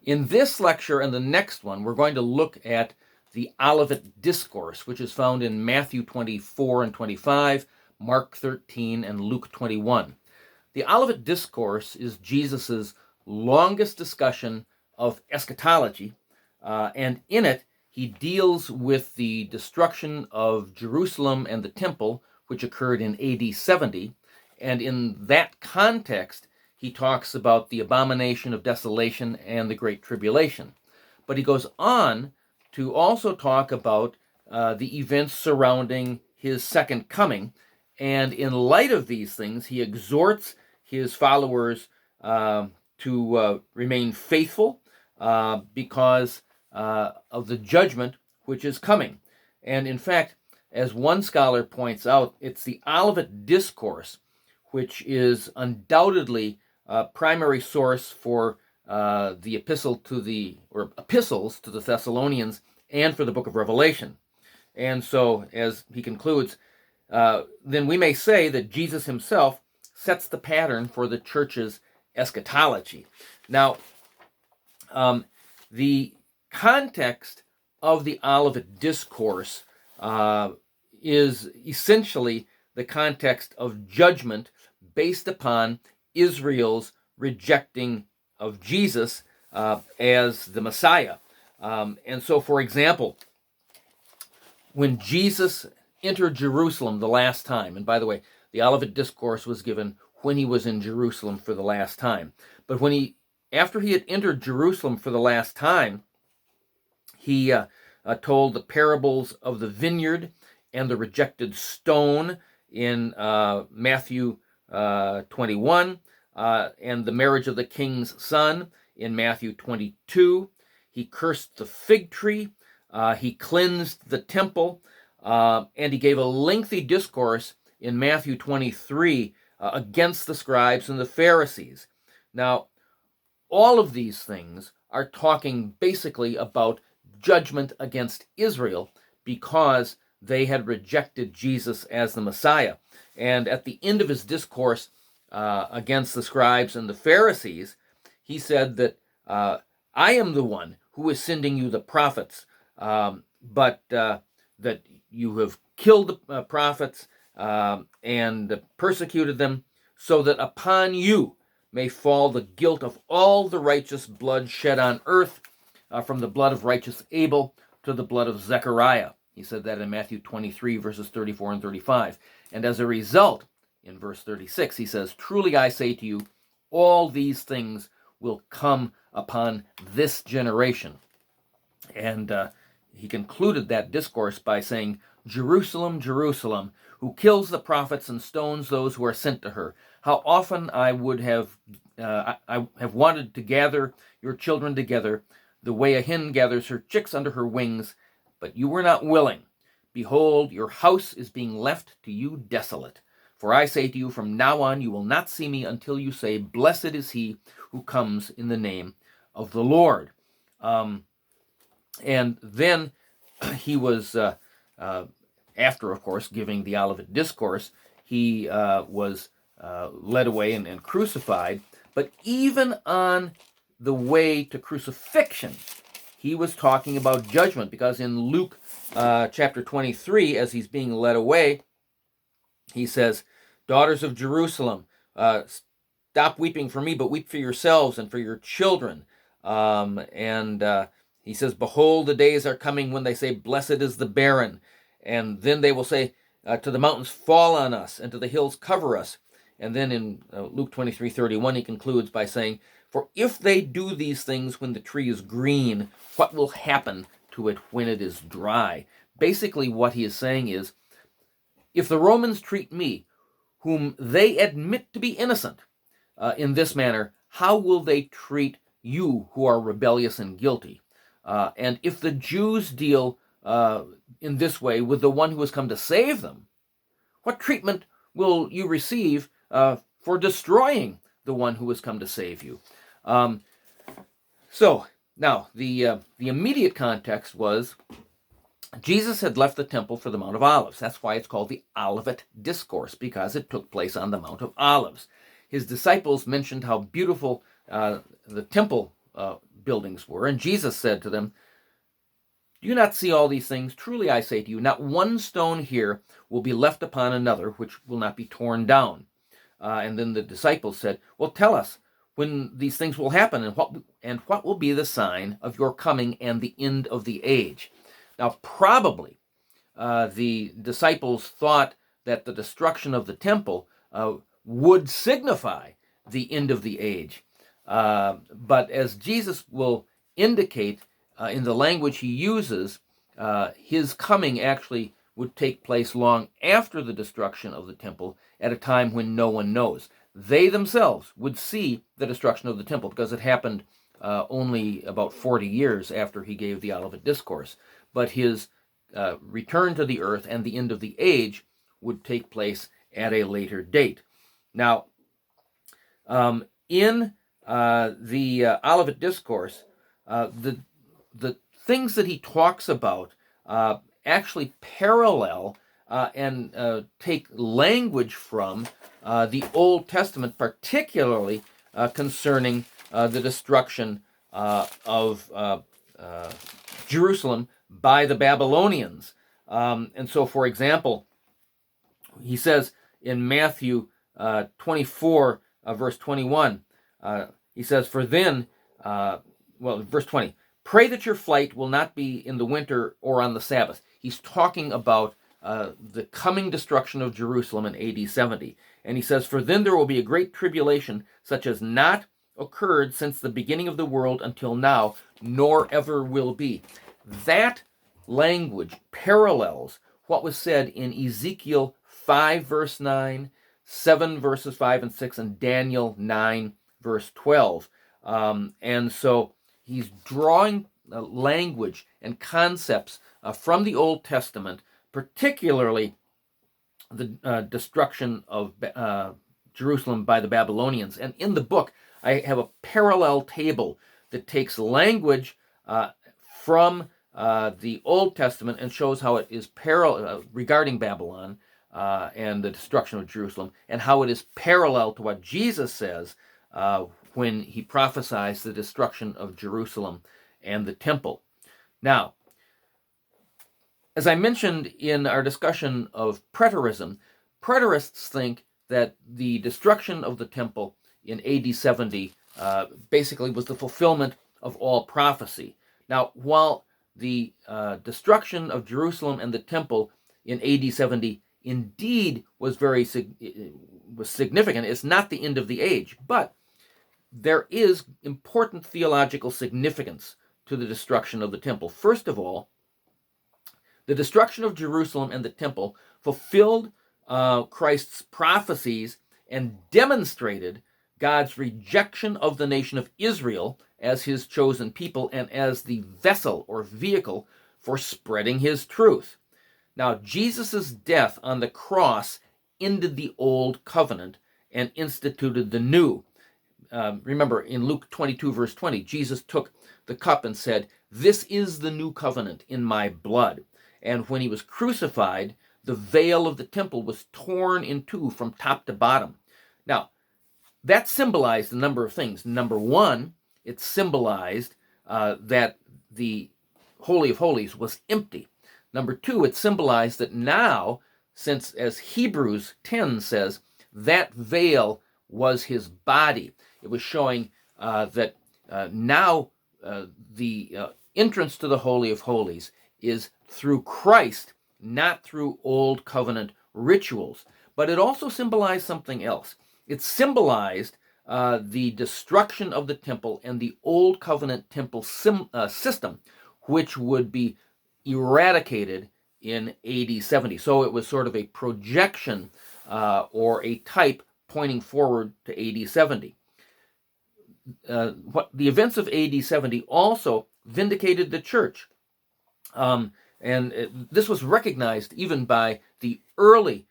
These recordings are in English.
In this lecture and the next one, we're going to look at the Olivet Discourse, which is found in Matthew 24 and 25, Mark 13, and Luke 21. The Olivet Discourse is Jesus' longest discussion of eschatology, and in it, he deals with the destruction of Jerusalem and the temple, which occurred in AD 70, and in that context, he talks about the abomination of desolation and the great tribulation. But he goes on to also talk about the events surrounding his second coming, and in light of these things, he exhorts his followers to remain faithful because of the judgment which is coming. And in fact, as one scholar points out, it's the Olivet Discourse which is undoubtedly primary source for the epistles to the Thessalonians and for the book of Revelation. And so, as he concludes, then we may say that Jesus himself sets the pattern for the church's eschatology. Now, the context of the Olivet Discourse is essentially the context of judgment based upon Israel's rejecting of Jesus as the Messiah. And so, for example, when Jesus entered Jerusalem the last time, and by the way, the Olivet Discourse was given when he was in Jerusalem for the last time. But after he had entered Jerusalem for the last time, he told the parables of the vineyard and the rejected stone in Matthew 21, and the marriage of the king's son in Matthew 22. He cursed the fig tree. He cleansed the temple. And he gave a lengthy discourse in Matthew 23 against the scribes and the Pharisees. Now, all of these things are talking basically about judgment against Israel because they had rejected Jesus as the Messiah. And at the end of his discourse against the scribes and the Pharisees, he said that I am the one who is sending you the prophets, but that you have killed the prophets and persecuted them, so that upon you may fall the guilt of all the righteous blood shed on earth, from the blood of righteous Abel to the blood of Zechariah. He said that in Matthew 23, verses 34 and 35. And as a result, in verse 36, he says, "Truly I say to you, all these things will come upon this generation." And he concluded that discourse by saying, "Jerusalem, Jerusalem, who kills the prophets and stones those who are sent to her. How often I would have wanted to gather your children together, the way a hen gathers her chicks under her wings, but you were not willing. Behold, your house is being left to you desolate. For I say to you, from now on you will not see me until you say, Blessed is he who comes in the name of the Lord." And then he was, after, of course, giving the Olivet Discourse, he was led away and crucified. But even on the way to crucifixion, he was talking about judgment, because in Luke chapter 23, as he's being led away, he says, "Daughters of Jerusalem, stop weeping for me, but weep for yourselves and for your children." He says, "Behold, the days are coming when they say, Blessed is the barren. And then they will say to the mountains, Fall on us, and to the hills cover us." And then in Luke 23:31, he concludes by saying, "For if they do these things when the tree is green, what will happen to it when it is dry?" Basically, what he is saying is, if the Romans treat me, whom they admit to be innocent, in this manner, how will they treat you who are rebellious and guilty? And if the Jews deal in this way with the one who has come to save them, what treatment will you receive for destroying the one who has come to save you? So now the immediate context was Jesus had left the temple for the Mount of Olives. That's why it's called the Olivet Discourse, because it took place on the Mount of Olives. His disciples mentioned how beautiful the temple buildings were. And Jesus said to them, "Do you not see all these things? Truly I say to you, not one stone here will be left upon another, which will not be torn down." And then the disciples said, "Well, tell us when these things will happen, and what will be the sign of your coming and the end of the age?" Now, probably the disciples thought that the destruction of the temple would signify the end of the age. But as Jesus will indicate in the language he uses, his coming actually would take place long after the destruction of the temple, at a time when no one knows. They themselves would see the destruction of the temple because it happened only about 40 years after he gave the Olivet Discourse. But his return to the earth and the end of the age would take place at a later date. Now, in the Olivet Discourse, the things that he talks about actually parallel and take language from the Old Testament, particularly concerning the destruction of Jerusalem by the Babylonians. And so, for example, he says in Matthew 24, verse 21, he says, "For then," verse 20, "pray that your flight will not be in the winter or on the Sabbath." He's talking about the coming destruction of Jerusalem in AD 70. And he says, "For then there will be a great tribulation, such as not occurred since the beginning of the world until now, nor ever will be." That language parallels what was said in Ezekiel 5, verse 9, 7, verses 5 and 6, and Daniel 9, verse 12. And so he's drawing language and concepts from the Old Testament, particularly the destruction of Jerusalem by the Babylonians. And in the book, I have a parallel table that takes language from the Old Testament and shows how it is parallel regarding Babylon and the destruction of Jerusalem, and how it is parallel to what Jesus says when he prophesies the destruction of Jerusalem and the temple. Now, as I mentioned in our discussion of preterism, preterists think that the destruction of the temple in AD 70 basically was the fulfillment of all prophecy. Now, while the destruction of Jerusalem and the temple in AD 70 indeed was was significant, it's not the end of the age, but there is important theological significance to the destruction of the temple. First of all, the destruction of Jerusalem and the temple fulfilled Christ's prophecies and demonstrated God's rejection of the nation of Israel as his chosen people and as the vessel or vehicle for spreading his truth. Now, Jesus' death on the cross ended the old covenant and instituted the new. Remember, in Luke 22, verse 20, Jesus took the cup and said, "This is the new covenant in my blood." And when he was crucified, the veil of the temple was torn in two from top to bottom. Now, that symbolized a number of things. Number one, it symbolized that the Holy of Holies was empty. Number two, it symbolized that now, since, as Hebrews 10 says, that veil was his body, it was showing that now the entrance to the Holy of Holies is through Christ, not through old covenant rituals. But it also symbolized something else. It symbolized the destruction of the temple and the old covenant temple system, which would be eradicated in AD 70. So it was sort of a projection or a type pointing forward to AD 70. The events of AD 70 also vindicated the church. This was recognized even by the early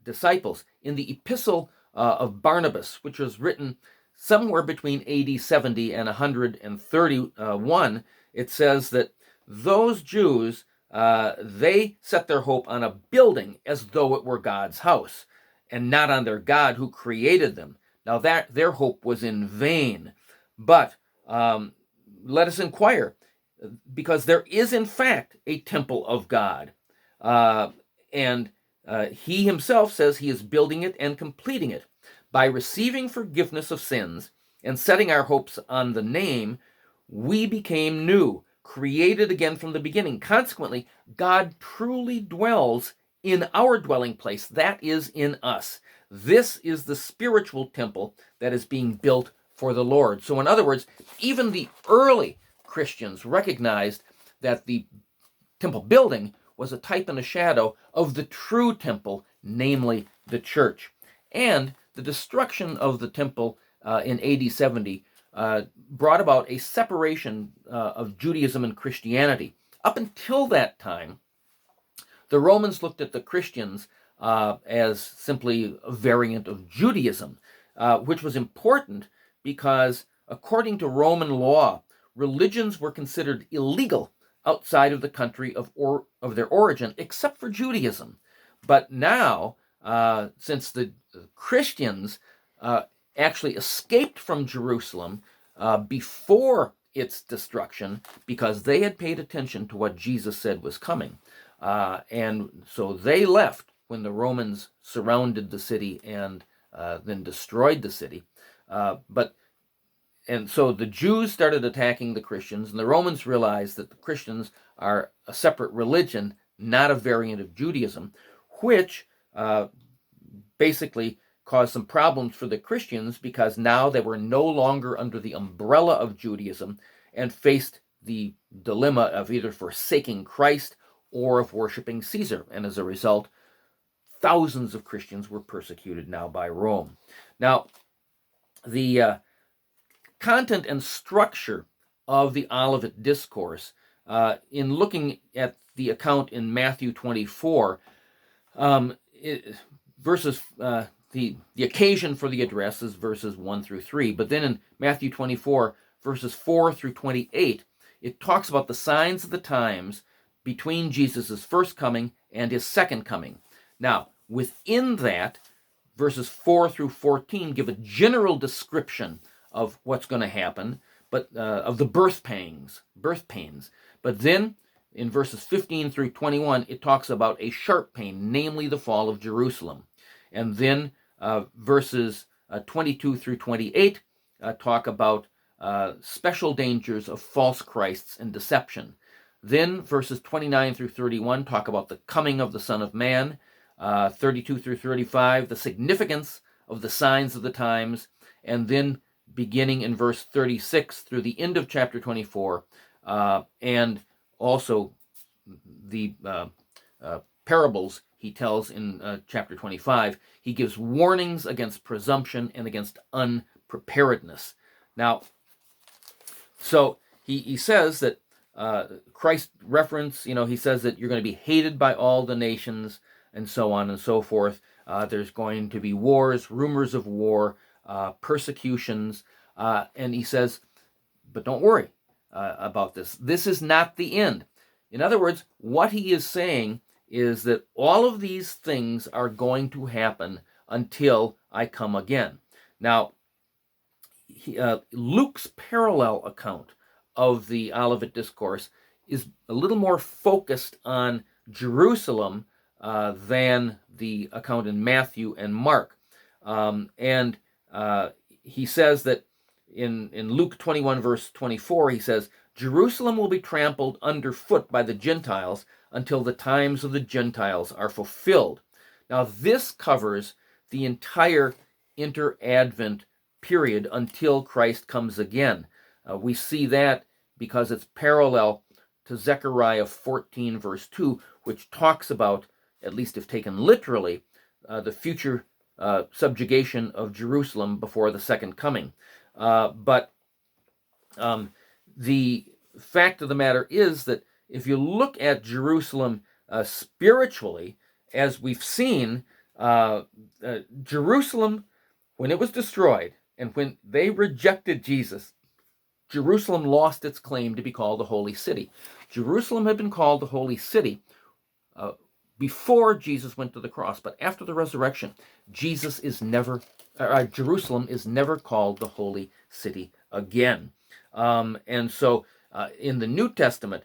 disciples in the epistle of Barnabas, which was written somewhere between AD 70 and 131. It says that those Jews, they set their hope on a building as though it were God's house, and not on their God who created them. Now that their hope was in vain, but let us inquire, because there is in fact a temple of God. And he himself says he is building it and completing it. By receiving forgiveness of sins and setting our hopes on the name, we became new, created again from the beginning. Consequently, God truly dwells in our dwelling place, that is, in us. This is the spiritual temple that is being built for the Lord. So in other words, even the early Christians recognized that the temple building was a type and a shadow of the true temple, namely the church. And the destruction of the temple in AD 70 brought about a separation of Judaism and Christianity. Up until that time, the Romans looked at the Christians as simply a variant of Judaism, which was important because, according to Roman law, religions were considered illegal outside of the country of their origin, except for Judaism. But now, since the Christians actually escaped from Jerusalem before its destruction, because they had paid attention to what Jesus said was coming, and so they left when the Romans surrounded the city and then destroyed the city. And so the Jews started attacking the Christians, and the Romans realized that the Christians are a separate religion, not a variant of Judaism, which basically caused some problems for the Christians, because now they were no longer under the umbrella of Judaism and faced the dilemma of either forsaking Christ or of worshiping Caesar. And as a result, thousands of Christians were persecuted now by Rome. Now, the content and structure of the Olivet Discourse, in looking at the account in Matthew 24, verses the occasion for the address is verses 1 through 3, but then in Matthew 24, verses 4 through 28, it talks about the signs of the times between Jesus' first coming and his second coming. Now, within that, verses 4 through 14 give a general description of what's going to happen, but of the birth pains. But then, in verses 15 through 21, it talks about a sharp pain, namely the fall of Jerusalem. And then verses 22 through 28 talk about special dangers of false Christs and deception. Then verses 29 through 31 talk about the coming of the Son of Man. 32 through 35, the significance of the signs of the times. And then beginning in verse 36 through the end of chapter 24, and also the parables he tells in chapter 25. He gives warnings against presumption and against unpreparedness. Now, so he says that Christ reference, he says that you're going to be hated by all the nations, and so on and so forth. There's going to be wars, rumors of war, persecutions, and he says, but don't worry about this. This is not the end. In other words, what he is saying is that all of these things are going to happen until I come again. Now, Luke's parallel account of the Olivet Discourse is a little more focused on Jerusalem than the account in Matthew and Mark. And he says that in Luke 21, verse 24, he says, Jerusalem will be trampled underfoot by the Gentiles until the times of the Gentiles are fulfilled. Now, this covers the entire inter-Advent period until Christ comes again. We see that because it's parallel to Zechariah 14, verse 2, which talks about, at least if taken literally, the future subjugation of Jerusalem before the second coming. But the fact of the matter is that if you look at Jerusalem spiritually, as we've seen, Jerusalem, when it was destroyed and when they rejected Jesus, Jerusalem lost its claim to be called the Holy City. Jerusalem had been called the Holy City before Jesus went to the cross, but after the resurrection, Jerusalem is never called the Holy City again. And so in the New Testament,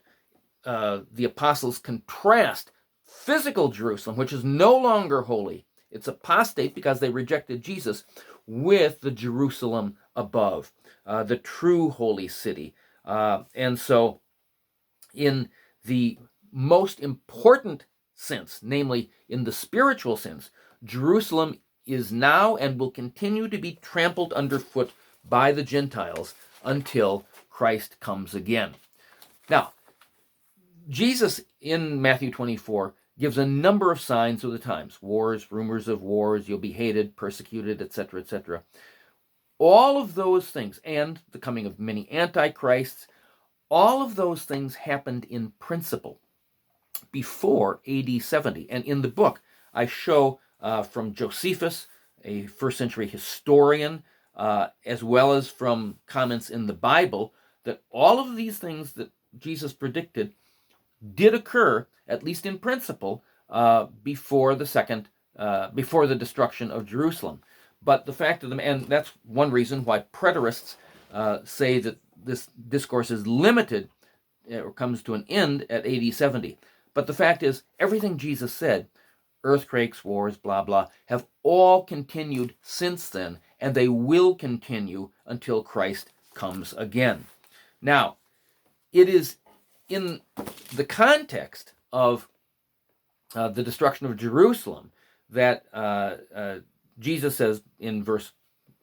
the apostles contrast physical Jerusalem, which is no longer holy. It's apostate because they rejected Jesus, with the Jerusalem above, the true holy city. And so in the most important sense, namely in the spiritual sense, Jerusalem is now and will continue to be trampled underfoot by the Gentiles until Christ comes again. Now, Jesus in Matthew 24 gives a number of signs of the times: wars, rumors of wars, you'll be hated, persecuted, etc., etc. All of those things, and the coming of many antichrists, all of those things happened in principle before AD 70. And in the book, I show from Josephus, a first century historian, as well as from comments in the Bible, that all of these things that Jesus predicted did occur, at least in principle, before the destruction of Jerusalem. But the fact of the matter, and that's one reason why preterists say that this discourse is limited or comes to an end at AD 70. But the fact is, everything Jesus said, earthquakes, wars, blah, blah, have all continued since then, and they will continue until Christ comes again. Now, it is in the context of the destruction of Jerusalem that Jesus says in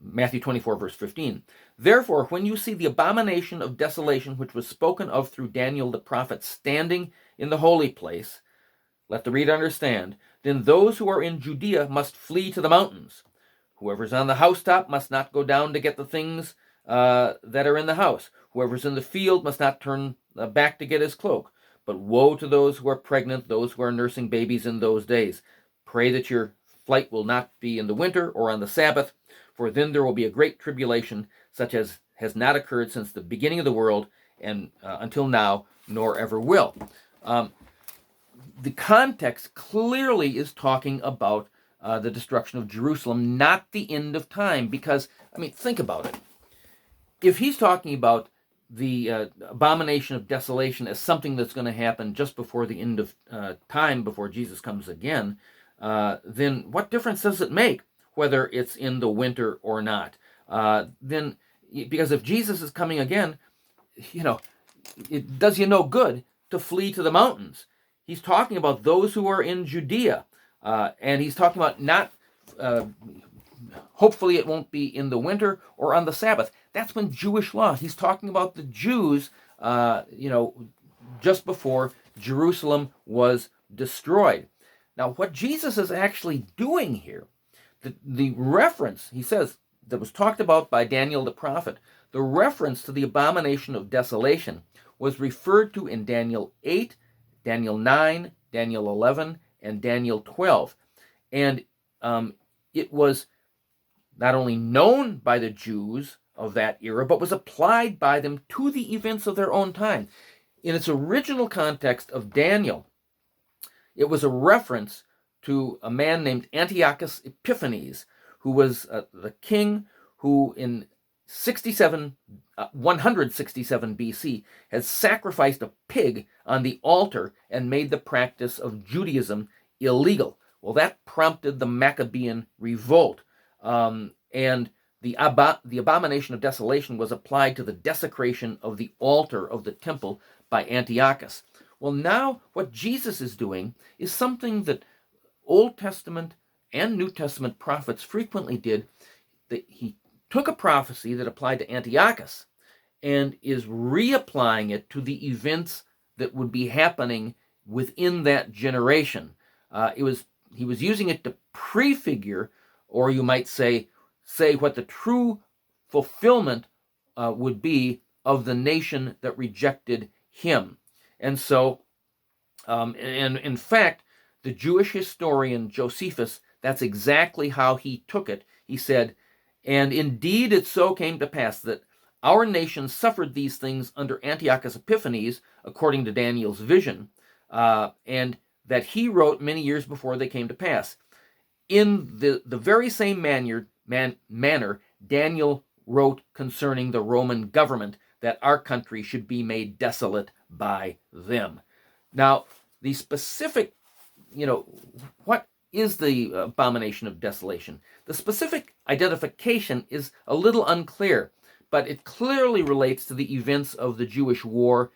Matthew 24, verse 15, "Therefore, when you see the abomination of desolation, which was spoken of through Daniel the prophet, standing in the holy place," let the reader understand, "then those who are in Judea must flee to the mountains. Whoever's on the housetop must not go down to get the things that are in the house. Whoever's in the field must not turn back to get his cloak. But woe to those who are pregnant, those who are nursing babies in those days. Pray that your flight will not be in the winter or on the Sabbath, for then there will be a great tribulation, such as has not occurred since the beginning of the world and until now, nor ever will." The context clearly is talking about the destruction of Jerusalem, not the end of time, because, think about it. If he's talking about the abomination of desolation as something that's going to happen just before the end of time, before Jesus comes again, then what difference does it make whether it's in the winter or not? Because if Jesus is coming again, it does you no good to flee to the mountains. He's talking about those who are in Judea, and he's talking about not, hopefully it won't be in the winter or on the Sabbath. That's when Jewish law, he's talking about the Jews, just before Jerusalem was destroyed. Now, what Jesus is actually doing here, the reference, he says, that was talked about by Daniel the prophet, the reference to the abomination of desolation was referred to in Daniel 8, Daniel 9, Daniel 11, and Daniel 12. And it was not only known by the Jews of that era, but was applied by them to the events of their own time. In its original context of Daniel, it was a reference to a man named Antiochus Epiphanes, who was the king who in 167 BC had sacrificed a pig on the altar and made the practice of Judaism illegal. Well, that prompted the Maccabean revolt, and the abomination of desolation was applied to the desecration of the altar of the temple by Antiochus. Well, now what Jesus is doing is something that Old Testament and New Testament prophets frequently did. That he took a prophecy that applied to Antiochus and is reapplying it to the events that would be happening within that generation. He was using it to prefigure, or you might say what the true fulfillment would be of the nation that rejected him. And so, and in fact, the Jewish historian Josephus, that's exactly how he took it. He said, "And indeed it so came to pass that our nation suffered these things under Antiochus Epiphanes, according to Daniel's vision, and that he wrote many years before they came to pass. In the very same manner, Daniel wrote concerning the Roman government that our country should be made desolate by them. Now, the specific, what is the abomination of desolation? The specific identification is a little unclear, but it clearly relates to the events of the Jewish war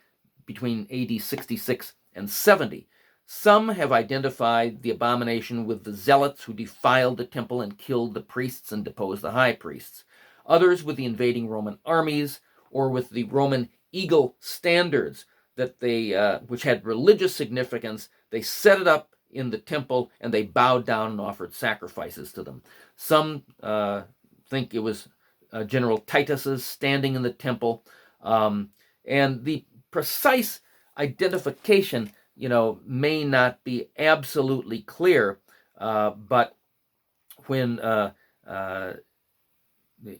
between AD 66 and 70. Some have identified the abomination with the zealots who defiled the temple and killed the priests and deposed the high priests. Others with the invading Roman armies, or with the Roman eagle standards that they, which had religious significance. They set it up in the temple and they bowed down and offered sacrifices to them. Some think it was General Titus's standing in the temple, and the precise identification, may not be absolutely clear, but when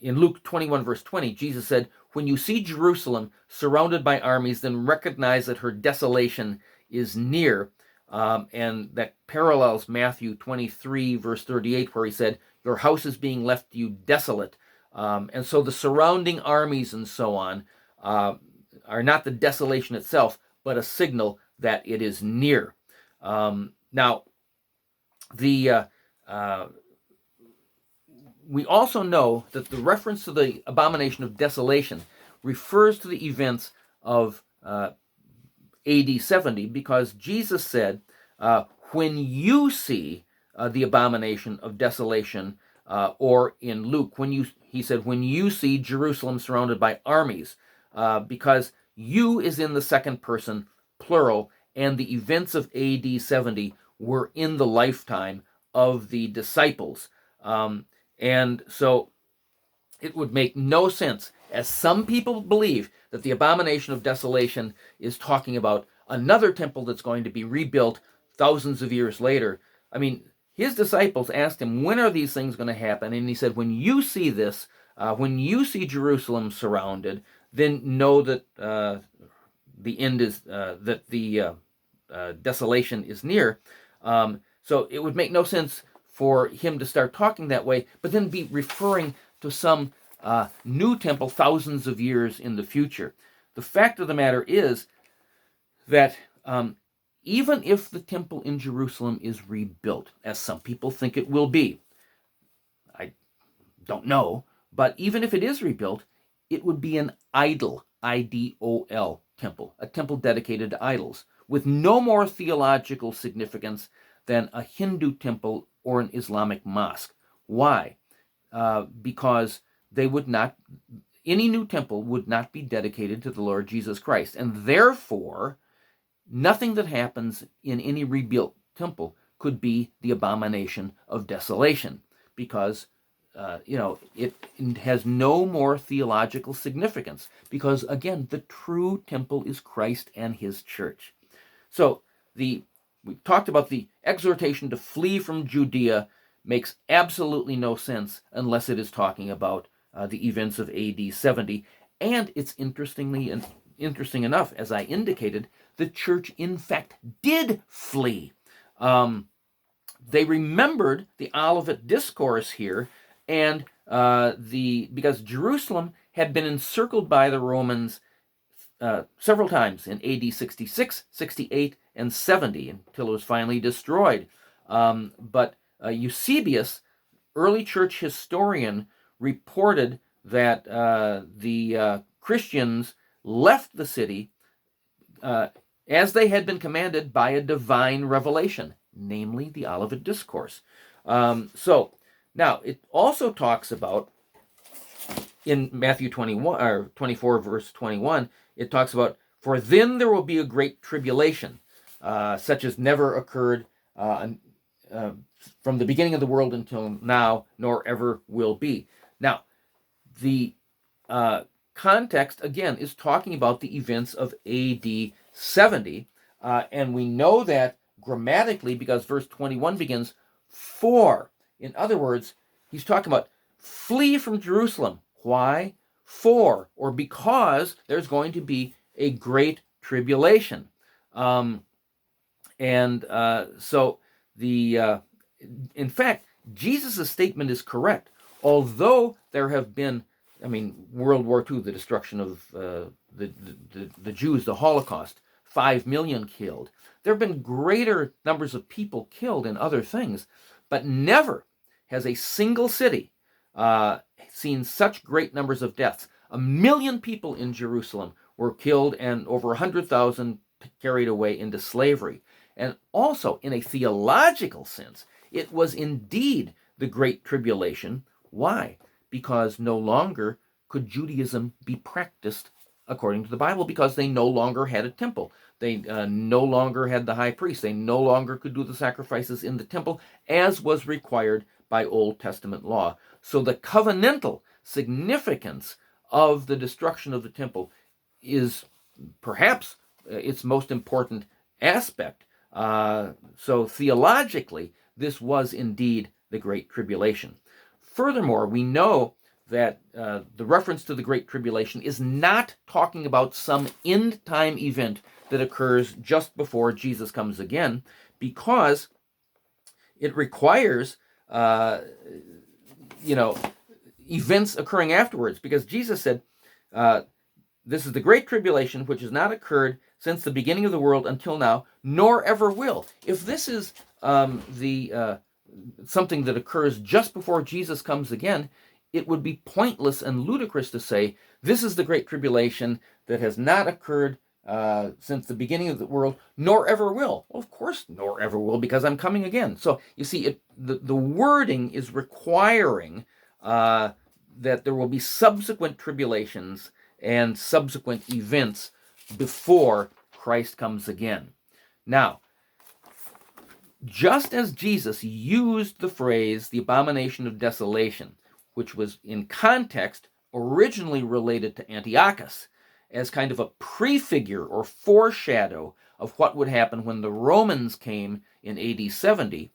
in Luke 21, verse 20, Jesus said, "When you see Jerusalem surrounded by armies, then recognize that her desolation is near." And that parallels Matthew 23, verse 38, where he said, "Your house is being left to you desolate." And so the surrounding armies and so on are not the desolation itself, but a signal that it is near. Now, we also know that the reference to the abomination of desolation refers to the events of AD 70, because Jesus said, when you see the abomination of desolation, or in Luke, he said, when you see Jerusalem surrounded by armies, because you is in the second person, plural, and the events of AD 70 were in the lifetime of the disciples. And so it would make no sense, as some people believe, that the abomination of desolation is talking about another temple that's going to be rebuilt thousands of years later. I mean, his disciples asked him, when are these things going to happen? And he said, when you see this, when you see Jerusalem surrounded, then know that the end is, that the desolation is near. So it would make no sense for him to start talking that way, but then be referring to some new temple thousands of years in the future. The fact of the matter is that even if the temple in Jerusalem is rebuilt, as some people think it will be, I don't know, but even if it is rebuilt, it would be an idol, I-D-O-L, temple, a temple dedicated to idols, with no more theological significance than a Hindu temple or an Islamic mosque. Why? Because they would not, any new temple would not be dedicated to the Lord Jesus Christ, and therefore nothing that happens in any rebuilt temple could be the abomination of desolation, because it has no more theological significance, because again, the true temple is Christ and his church. So we talked about the exhortation to flee from Judea makes absolutely no sense unless it is talking about the events of AD 70. And it's interesting enough, as I indicated, the church in fact did flee. They remembered the Olivet Discourse here, and because Jerusalem had been encircled by the Romans several times in AD 66, 68, and 70 until it was finally destroyed. But Eusebius, early church historian, reported that the Christians left the city as they had been commanded by a divine revelation, namely the Olivet Discourse. So now it also talks about, in Matthew 21 or 24, verse 21, it talks about, "For then there will be a great tribulation, such as never occurred from the beginning of the world until now, nor ever will be." Now, the context, again, is talking about the events of AD 70, and we know that grammatically because verse 21 begins, "For." In other words, he's talking about flee from Jerusalem. Why? For, or because there's going to be a great tribulation. So in fact, Jesus' statement is correct. Although there have been World War II, the destruction of the Jews, the Holocaust, 5 million killed. There have been greater numbers of people killed in other things, but never has a single city seen such great numbers of deaths. 1 million people in Jerusalem were killed and over 100,000 carried away into slavery. And also, in a theological sense, it was indeed the Great Tribulation. Why? Because no longer could Judaism be practiced according to the Bible, because they no longer had a temple. They no longer had the high priest. They no longer could do the sacrifices in the temple as was required by Old Testament law. So the covenantal significance of the destruction of the temple is perhaps its most important aspect. So theologically, this was indeed the Great Tribulation. Furthermore, we know that the reference to the Great Tribulation is not talking about some end-time event that occurs just before Jesus comes again, because it requires, events occurring afterwards. Because Jesus said, this is the Great Tribulation, which has not occurred since the beginning of the world until now, nor ever will. If this is something that occurs just before Jesus comes again, it would be pointless and ludicrous to say, this is the Great Tribulation that has not occurred since the beginning of the world, nor ever will. Well, of course, nor ever will, because I'm coming again. So you see, the wording is requiring that there will be subsequent tribulations and subsequent events before Christ comes again. Now, just as Jesus used the phrase, the abomination of desolation, which was in context originally related to Antiochus, as kind of a prefigure or foreshadow of what would happen when the Romans came in AD 70,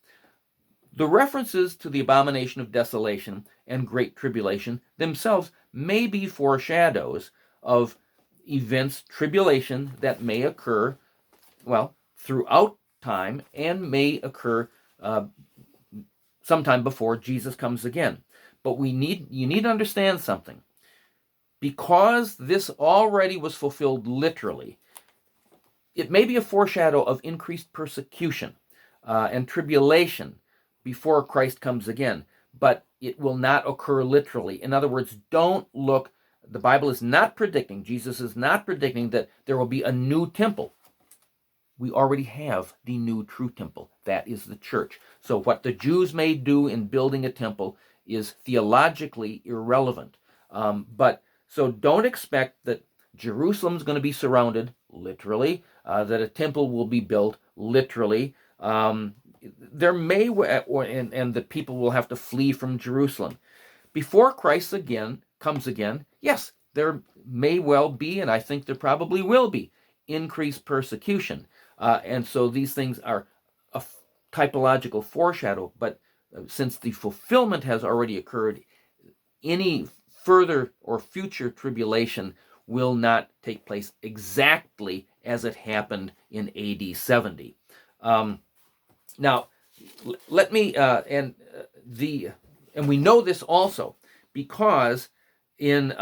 the references to the abomination of desolation and Great Tribulation themselves may be foreshadows of events, tribulation, that may occur, throughout time and may occur sometime before Jesus comes again. But you need to understand something. Because this already was fulfilled literally, it may be a foreshadow of increased persecution and tribulation before Christ comes again, but it will not occur literally. In other words, don't look, the Bible is not predicting, Jesus is not predicting that there will be a new temple. We already have the new true temple. That is the church. So what the Jews may do in building a temple is theologically irrelevant. So don't expect that Jerusalem's going to be surrounded literally, that a temple will be built literally. There may, and the people will have to flee from Jerusalem. Before Christ comes again, yes, there may well be, and I think there probably will be, increased persecution. And so these things are a typological foreshadow, but since the fulfillment has already occurred, any further or future tribulation will not take place exactly as it happened in AD 70. Now, let me, and we know this also because in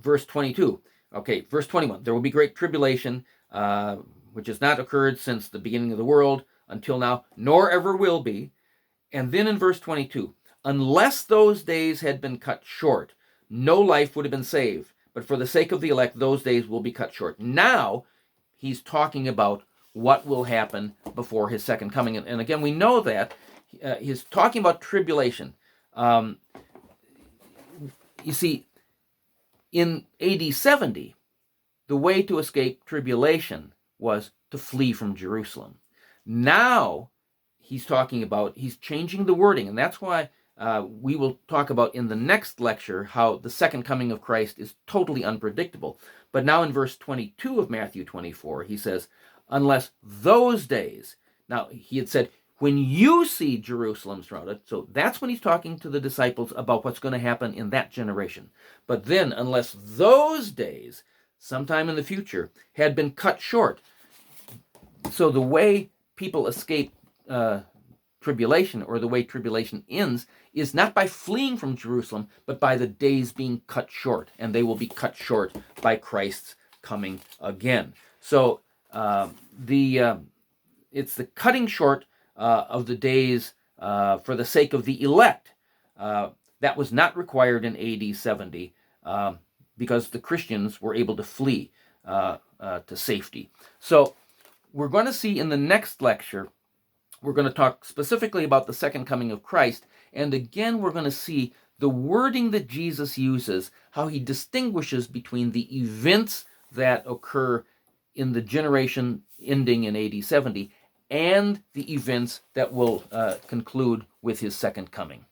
verse 22, verse 21, there will be great tribulation, which has not occurred since the beginning of the world until now, nor ever will be. And then in verse 22, unless those days had been cut short, no life would have been saved. But for the sake of the elect, those days will be cut short. Now, he's talking about what will happen before his second coming. And again, we know that he's talking about tribulation. You see, in AD 70, the way to escape tribulation was to flee from Jerusalem. Now, he's changing the wording, and that's why we will talk about in the next lecture how the second coming of Christ is totally unpredictable. But now in verse 22 of Matthew 24, he says, unless those days, now he had said, when you see Jerusalem surrounded, so that's when he's talking to the disciples about what's going to happen in that generation. But then, unless those days, sometime in the future, had been cut short, so the way people escape tribulation, or the way tribulation ends, is not by fleeing from Jerusalem, but by the days being cut short, and they will be cut short by Christ's coming again. So it's the cutting short of the days for the sake of the elect. That was not required in AD 70 because the Christians were able to flee to safety. So we're going to see in the next lecture, we're going to talk specifically about the second coming of Christ, and again we're going to see the wording that Jesus uses, how he distinguishes between the events that occur in the generation ending in AD 70 and the events that will conclude with his second coming.